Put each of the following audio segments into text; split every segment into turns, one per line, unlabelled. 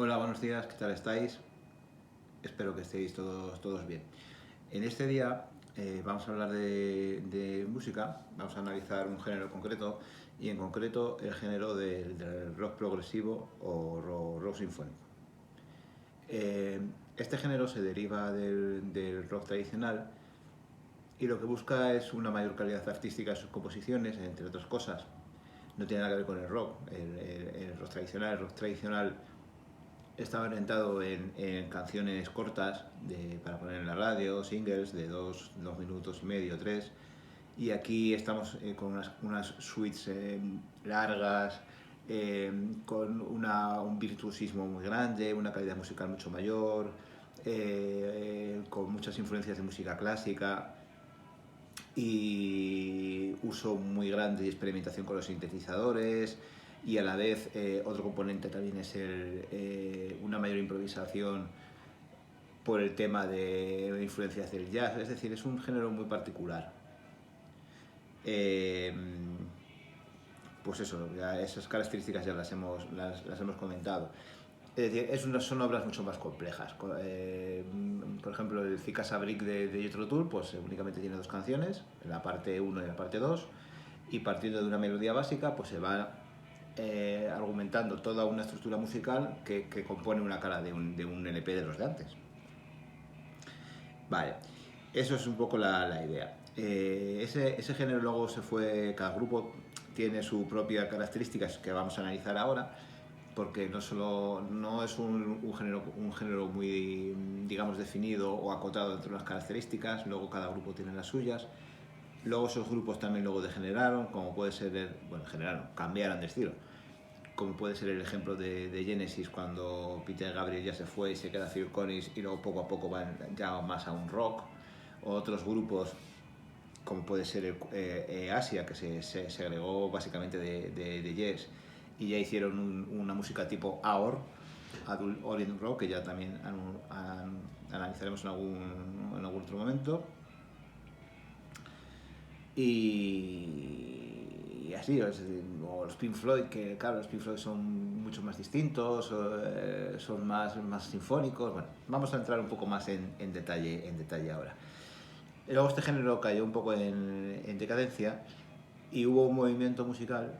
Hola, buenos días, ¿qué tal estáis? Espero que estéis todos bien. En este día vamos a hablar de música, vamos a analizar un género concreto y en concreto el género del rock progresivo o rock sinfónico. Eh, este género se deriva del rock tradicional y lo que busca es una mayor calidad artística en sus composiciones, entre otras cosas. No tiene nada que ver con el rock, el rock tradicional. El rock tradicional estaba orientado en canciones cortas para poner en la radio, singles de dos minutos y medio, tres. Y aquí estamos con unas suites largas, con un virtuosismo muy grande, una calidad musical mucho mayor, con muchas influencias de música clásica y uso muy grande de experimentación con los sintetizadores y a la vez otro componente también es una mayor improvisación por el tema de influencias del jazz, es decir, es un género muy particular. Eh, pues eso, ya esas características ya las hemos comentado. Es decir, son obras mucho más complejas. Por ejemplo, el Ficasa Brick de Jethro Tull pues únicamente tiene dos canciones, la parte 1 y la parte 2, y partiendo de una melodía básica pues se va argumentando toda una estructura musical que compone una cara de un LP de los de antes. Vale, eso es un poco la idea. Ese género luego cada grupo tiene su propia características que vamos a analizar ahora, porque no es un género muy, digamos, definido o acotado dentro de unas características, luego cada grupo tiene las suyas. Luego esos grupos también luego degeneraron, como puede ser, cambiaron de estilo, como puede ser el ejemplo de Genesis cuando Peter Gabriel ya se fue y se queda Phil Collins y luego poco a poco van ya más a un rock, o otros grupos como puede ser Asia, que se agregó básicamente de Yes y ya hicieron una música tipo Adult Orient Rock, que ya también analizaremos en algún otro momento. Y así, o los Pink Floyd, que claro, los Pink Floyd son mucho más distintos, son más sinfónicos. Bueno, vamos a entrar un poco más en detalle ahora. Y luego este género cayó un poco en decadencia y hubo un movimiento musical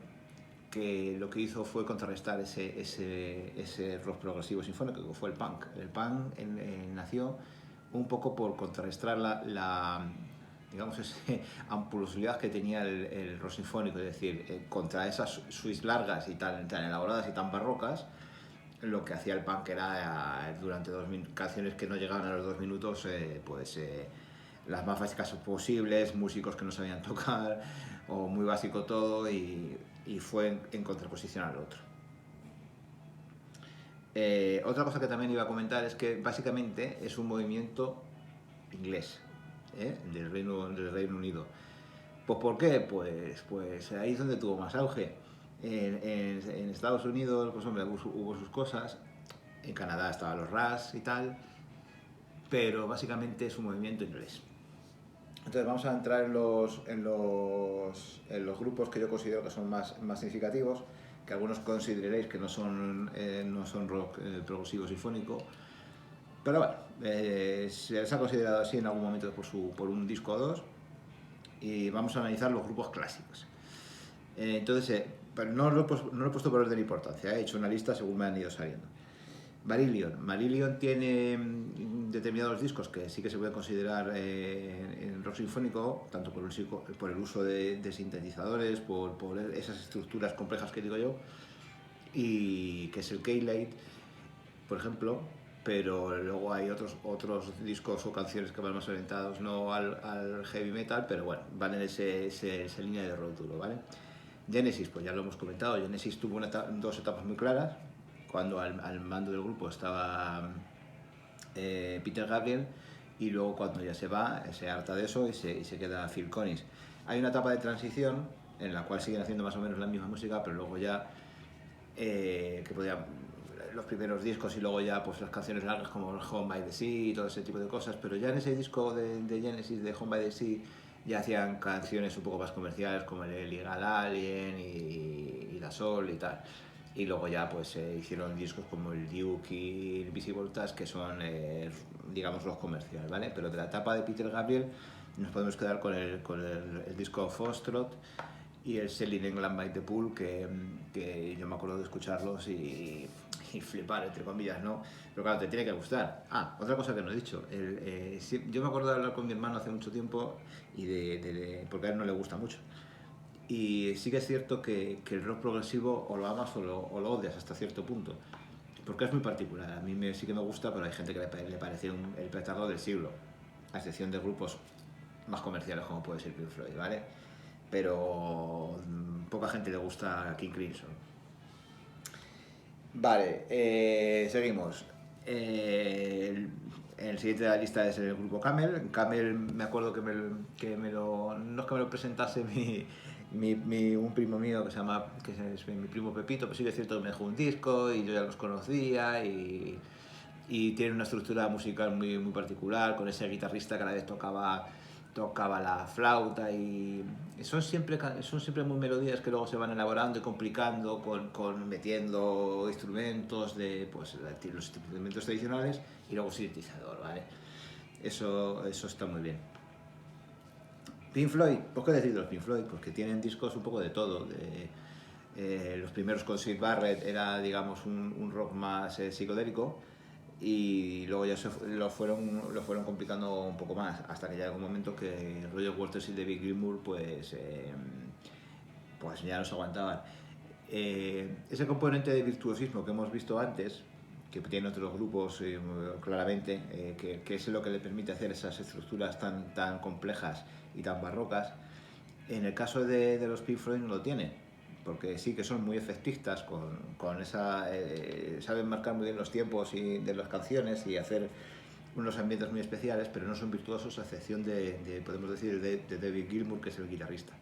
que lo que hizo fue contrarrestar ese rock progresivo sinfónico, que fue el punk. El punk nació un poco por contrarrestar digamos, esa ampulosidad que tenía el rock sinfónico, es decir, contra esas suites largas y tan elaboradas y tan barrocas. Lo que hacía el punk era durante canciones que no llegaban a los 2 minutos, las más básicas posibles, músicos que no sabían tocar, o muy básico todo, y fue en contraposición al otro. Otra cosa que también iba a comentar es que básicamente es un movimiento inglés, del Reino Unido. Pues ¿por qué? Pues ahí es donde tuvo más auge. En Estados Unidos, pues hombre, hubo sus cosas. En Canadá estaban los Rush y tal. Pero básicamente es un movimiento inglés. Entonces vamos a entrar en los grupos que yo considero que son más significativos, que algunos consideraréis que no son rock progresivo sinfónico, pero bueno, se les ha considerado así en algún momento por un disco o dos, y vamos a analizar los grupos clásicos. Entonces, pero no lo he puesto por orden de importancia, he hecho una lista según me han ido saliendo. Marillion tiene determinados discos que sí que se puede considerar en rock sinfónico, tanto por el uso de sintetizadores, por esas estructuras complejas que digo yo, y que es el K-Late, por ejemplo, pero luego hay otros discos o canciones que van más orientados no al heavy metal, pero bueno, van en esa línea de rock duro, ¿vale? Genesis, pues ya lo hemos comentado, Genesis tuvo dos etapas muy claras, cuando al mando del grupo estaba Peter Gabriel, y luego cuando ya se va, se harta de eso y se queda Phil Collins. Hay una etapa de transición en la cual siguen haciendo más o menos la misma música, pero luego ya que podía los primeros discos y luego ya pues las canciones largas como Home by the Sea y todo ese tipo de cosas, pero ya en ese disco de Genesis de Home by the Sea ya hacían canciones un poco más comerciales como el Illegal Alien y La Sol y tal. Y luego ya pues hicieron discos como el Duke y Invisible Touch, que son, digamos, los comerciales, ¿vale? Pero de la etapa de Peter Gabriel nos podemos quedar con el disco Foxtrot y el Selling England by the Pool, que yo me acuerdo de escucharlos y flipar, entre comillas, ¿no? Pero claro, te tiene que gustar. Ah, otra cosa que no he dicho. Yo me acuerdo de hablar con mi hermano hace mucho tiempo, y porque a él no le gusta mucho. Y sí que es cierto que el rock progresivo o lo amas o lo odias hasta cierto punto. Porque es muy particular. A mí sí que me gusta, pero hay gente que le parece el petardo del siglo. A excepción de grupos más comerciales como puede ser Pink Floyd, ¿vale? Pero poca gente le gusta King Crimson. Vale, seguimos. El siguiente de la lista es el grupo Camel. Camel, me acuerdo que no es que me lo presentase un primo mío que se llama, es mi primo Pepito, pues sí que es cierto que me dejó un disco y yo ya los conocía, y tiene una estructura musical muy, muy particular, con ese guitarrista que a la vez tocaba la flauta, y son siempre muy melodías que luego se van elaborando y complicando con metiendo instrumentos de pues los instrumentos tradicionales y luego sintetizador, ¿vale? Eso está muy bien. Pink Floyd, ¿por qué decir de los Pink Floyd? Pues que tienen discos un poco de todo. Los primeros con Syd Barrett era, digamos, un rock más psicodélico, y luego ya lo fueron complicando un poco más, hasta que llegó un momento que Roger Waters y David Gilmour pues ya no se aguantaban. Ese componente de virtuosismo que hemos visto antes, que tienen otros grupos claramente, que es lo que le permite hacer esas estructuras tan complejas y tan barrocas, en el caso de los Pink Floyd no lo tiene, porque sí que son muy efectistas con esa... saben marcar muy bien los tiempos de las canciones y hacer unos ambientes muy especiales, pero no son virtuosos, a excepción podemos decir, de David Gilmour, que es el guitarrista.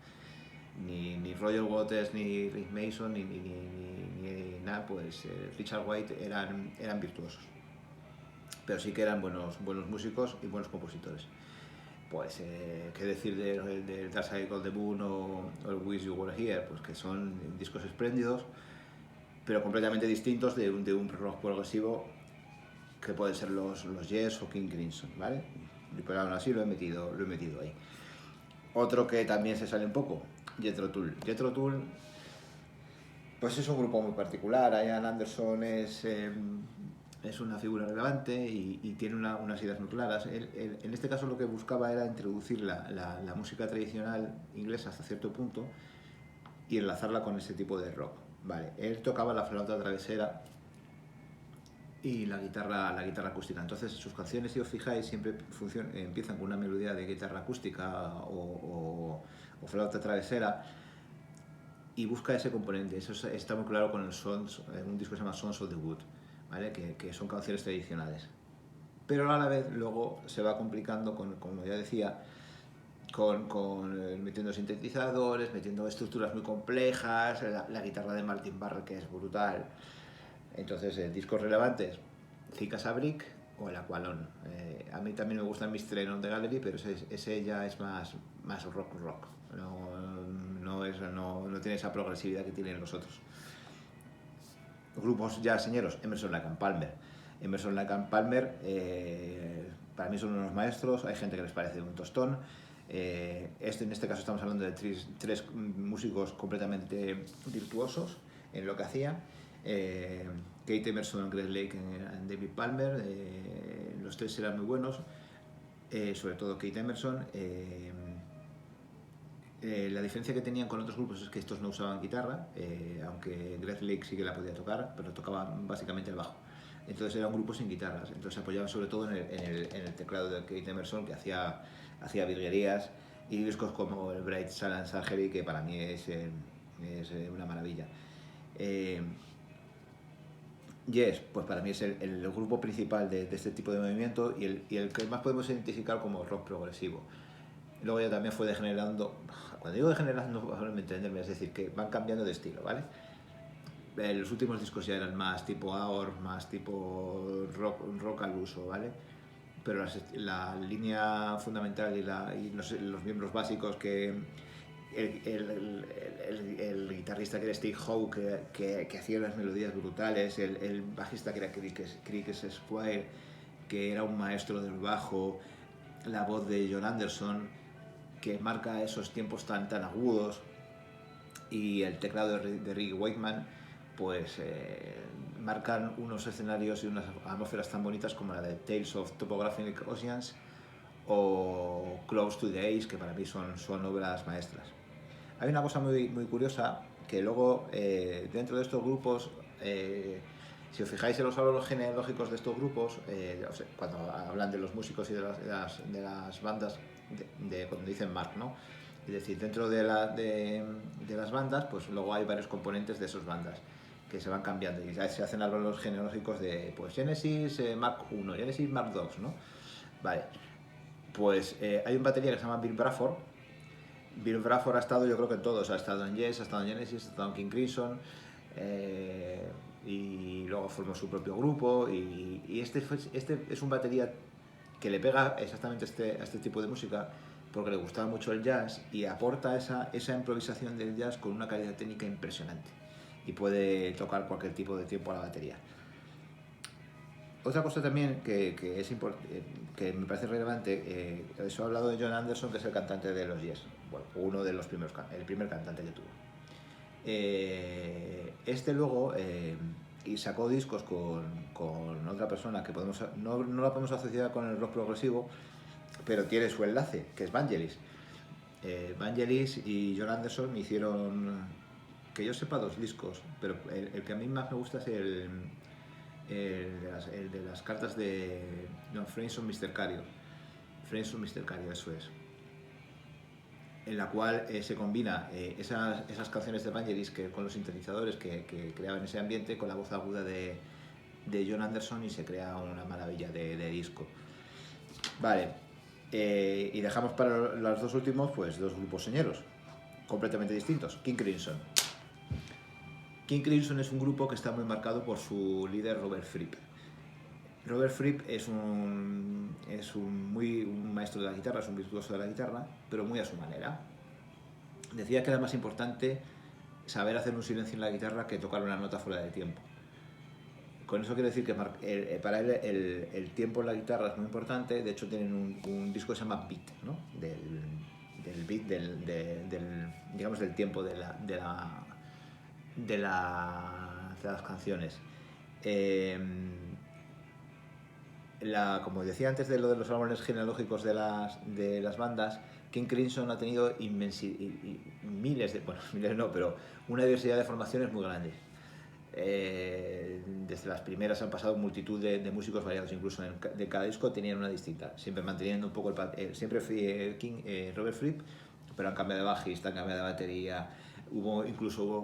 Ni Roger Waters, ni Rick Mason, ni nada, pues Richard White eran virtuosos. Pero sí que eran buenos músicos y buenos compositores. Pues, ¿qué decir de Dark Side of the Moon o el Wish You Were Here? Pues que son discos espléndidos, pero completamente distintos de un rock progresivo que pueden ser los Yes o King Crimson, ¿vale? Pero aún así lo he metido ahí. Otro que también se sale un poco, Jethro Tull. Jethro Tull, pues es un grupo muy particular. Ian Anderson es una figura relevante y tiene unas ideas muy claras. En este caso lo que buscaba era introducir la música tradicional inglesa hasta cierto punto y enlazarla con ese tipo de rock. Vale, él tocaba la flauta travesera y la guitarra acústica. Entonces sus canciones, si os fijáis, siempre empiezan con una melodía de guitarra acústica o flauta travesera, y busca ese componente. Eso está muy claro con un disco que se llama Sons of the Wood, ¿vale? Que son canciones tradicionales. Pero a la vez luego se va complicando, como ya decía, metiendo sintetizadores, metiendo estructuras muy complejas, la guitarra de Martin Barre, que es brutal. Entonces, discos relevantes, Zika Sabrick o el Aqualon. A mí también me gustan Mystery on the Gallery, pero ese ya es más rock. No tiene esa progresividad que tienen los otros. Grupos ya señeros, Emerson, Lake and Palmer. Emerson, Lake and Palmer, para mí son unos maestros. Hay gente que les parece un tostón. En este caso estamos hablando de tres músicos completamente virtuosos en lo que hacían. Kate Emerson, Greg Lake y David Palmer, los tres eran muy buenos, sobre todo Kate Emerson. La diferencia que tenían con otros grupos es que estos no usaban guitarra, aunque Greg Lake sí que la podía tocar, pero tocaban básicamente el bajo. Entonces era un grupo sin guitarras, entonces se apoyaban sobre todo en el teclado de Kate Emerson, que hacía virguerías, y discos como el Bright Sun Heavy, que para mí es una maravilla. Yes, pues para mí es el grupo principal de este tipo de movimiento, y el que más podemos identificar como rock progresivo. Luego ya también fue degenerando. Cuando digo degenerando, para entenderme, es decir, que van cambiando de estilo, ¿vale? Los últimos discos ya eran más tipo AOR, más tipo rock al uso, ¿vale? Pero la línea fundamental y los miembros básicos el guitarrista que era Steve Howe, que hacía unas melodías brutales, el bajista que era Crick Squire, que era un maestro del bajo, la voz de John Anderson, que marca esos tiempos tan agudos, y el teclado de Rick Wakeman, pues marcan unos escenarios y unas atmósferas tan bonitas como la de Tales of Topographic Oceans o Close to the Ace, que para mí son obras maestras. Hay una cosa muy curiosa, que luego dentro de estos grupos, si os fijáis en los árboles genealógicos de estos grupos, cuando hablan de los músicos y de las bandas, cuando dicen Mark, ¿no? Es decir, dentro de las bandas, pues luego hay varios componentes de esas bandas que se van cambiando y se hacen árboles genealógicos de pues Genesis Mark 1, Genesis Mark 2, ¿no? Vale, pues hay un batería que se llama Bill Bruford. Bill Bruford ha estado, yo creo que en todos, ha estado en Yes, ha estado en Genesis, ha estado en King Crimson, y luego formó su propio grupo, y este es un batería que le pega exactamente a este tipo de música porque le gustaba mucho el jazz y aporta esa improvisación del jazz con una calidad técnica impresionante y puede tocar cualquier tipo de tiempo a la batería. Otra cosa también que que me parece relevante, eso he hablado de John Anderson, que es el cantante de los Yes, bueno, uno de los primeros, el primer cantante que tuvo. Este luego y sacó discos con otra persona que no la podemos asociar con el rock progresivo, pero tiene su enlace, que es Vangelis. Vangelis y John Anderson hicieron, que yo sepa, 2 discos, pero el que a mí más me gusta es el de las cartas de Friends of Mr. Cario. Friends of Mr. Cario, eso es. En la cual se combina esas canciones de Vangelis con los sintetizadores que creaban ese ambiente con la voz aguda de John Anderson, y se crea una maravilla de disco. Vale, y dejamos para los 2 últimos pues 2 grupos señeros completamente distintos. King Crimson. King Crimson es un grupo que está muy marcado por su líder Robert Fripp. Robert Fripp es un maestro de la guitarra, es un virtuoso de la guitarra, pero muy a su manera. Decía que era más importante saber hacer un silencio en la guitarra que tocar una nota fuera de tiempo. Con eso quiero decir que para él el tiempo en la guitarra es muy importante. De hecho tienen un disco que se llama Beat, ¿no? Del beat, digamos, del tiempo de las canciones. Como decía antes de lo de los árboles genealógicos de las bandas, King Crimson ha tenido miles no, pero una diversidad de formaciones muy grande. Desde las primeras han pasado multitud de músicos variados, incluso de cada disco tenían una distinta, siempre manteniendo un poco siempre Robert Fripp, pero han cambiado de bajista, han cambiado de batería. Hubo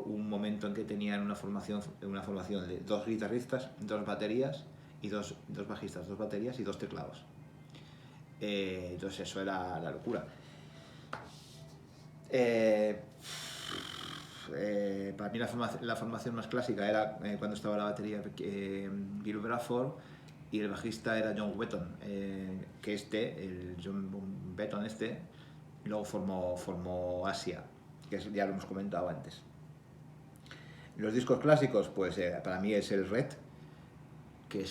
un momento en que tenían una formación de 2 guitarristas, 2 baterías y 2 bajistas, 2 baterías y 2 teclados. Entonces eso era la locura. Para mí la formación más clásica era cuando estaba la batería Bill Bruford y el bajista era John Wetton, que el John Wetton luego formó Asia, que ya lo hemos comentado antes. Los discos clásicos, pues para mí es el Red, que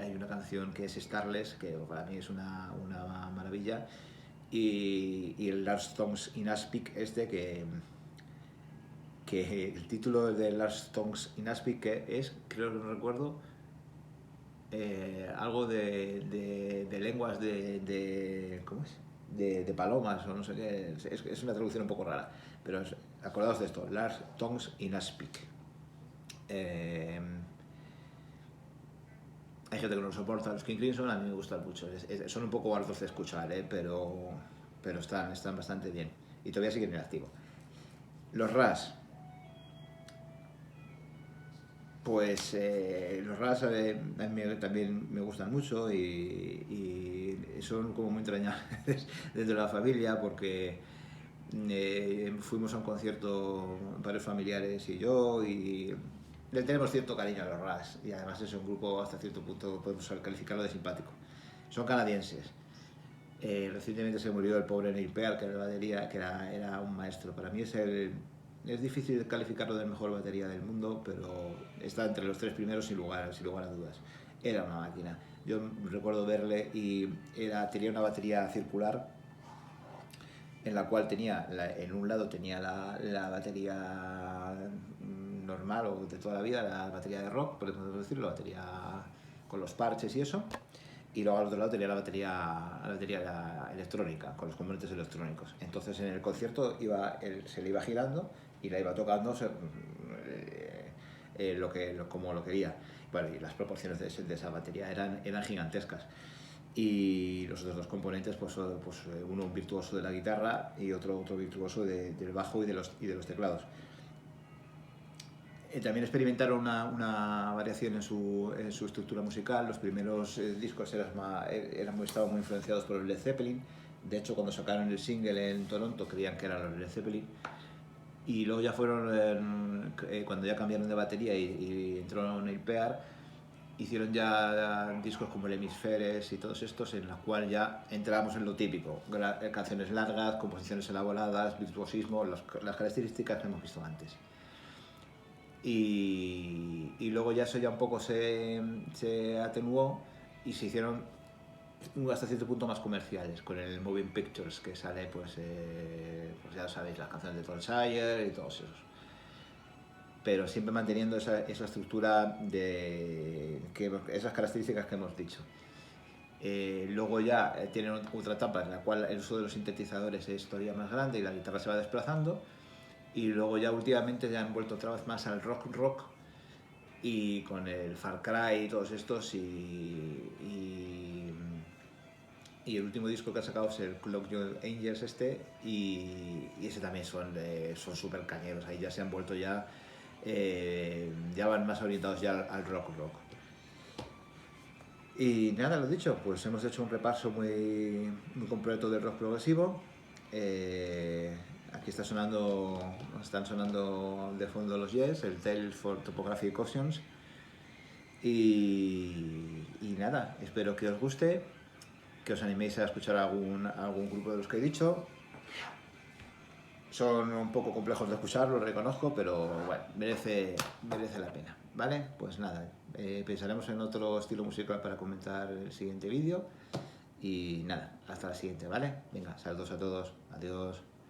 hay una canción que es Starless, que para mí es una maravilla, y el Last Songs in Aspic que el título de Last Songs in Aspic es, creo que no recuerdo, algo de lenguas ¿cómo es? De palomas o no sé qué, es una traducción un poco rara, pero acordaos de esto, Last Songs in Aspic. Hay gente que no soporta los King Crimson, a mí me gustan mucho, son un poco hartos de escuchar, pero están bastante bien y todavía siguen en activo. Los Rush, pues los Rush a mí también me gustan mucho y son como muy entrañables dentro de la familia, porque fuimos a un concierto varios familiares y yo, y le tenemos cierto cariño a los Rush, y además es un grupo hasta cierto punto podemos calificarlo de simpático. Son canadienses. Recientemente se murió el pobre Neil Peart, que era, batería, que era un maestro. Para mí es difícil calificarlo del mejor batería del mundo, pero está entre los 3 primeros sin lugar a dudas. Era una máquina. Yo recuerdo verle y tenía una batería circular en la cual en un lado tenía la batería normal o de toda la vida, la batería de rock, podemos decirlo, la batería con los parches y eso, y luego al otro lado tenía la batería electrónica, con los componentes electrónicos. Entonces en el concierto se le iba girando y la iba tocando como lo quería. Bueno, y las proporciones de esa batería eran gigantescas. Y los otros dos componentes, pues uno un virtuoso de la guitarra y otro virtuoso del bajo y de los teclados. También experimentaron una variación en su estructura musical. Los primeros discos estaban muy influenciados por el Led Zeppelin. De hecho, cuando sacaron el single en Toronto creían que eran los Led Zeppelin. Y luego ya cuando ya cambiaron de batería y entró Neil Peart, hicieron ya discos como el Hemisferes y todos estos, en los cuales ya entrábamos en lo típico: canciones largas, composiciones elaboradas, virtuosismo, las características que hemos visto antes. Y luego ya eso ya un poco se atenuó y se hicieron hasta cierto punto más comerciales, con el Moving Pictures, que sale pues ya sabéis, las canciones de Tom Sawyer y todos esos, pero siempre manteniendo esa estructura esas características que hemos dicho. Luego ya tienen otra etapa en la cual el uso de los sintetizadores es todavía más grande y la guitarra se va desplazando, y luego ya últimamente ya han vuelto otra vez más al rock y con el Far Cry y todos estos, y el último disco que ha sacado es el Clock Your Angels y ese también son súper cañeros. Ahí ya se han vuelto ya van más orientados ya al rock. Y nada, lo dicho, pues hemos hecho un repaso muy completo del rock progresivo. Aquí están sonando de fondo los Yes, el Tales for Topographic Oceans. Y nada, espero que os guste, que os animéis a escuchar algún grupo de los que he dicho. Son un poco complejos de escuchar, lo reconozco, pero bueno, merece la pena, ¿vale? Pues nada, pensaremos en otro estilo musical para comentar el siguiente vídeo. Y nada, hasta la siguiente, ¿vale? Venga, saludos a todos, adiós.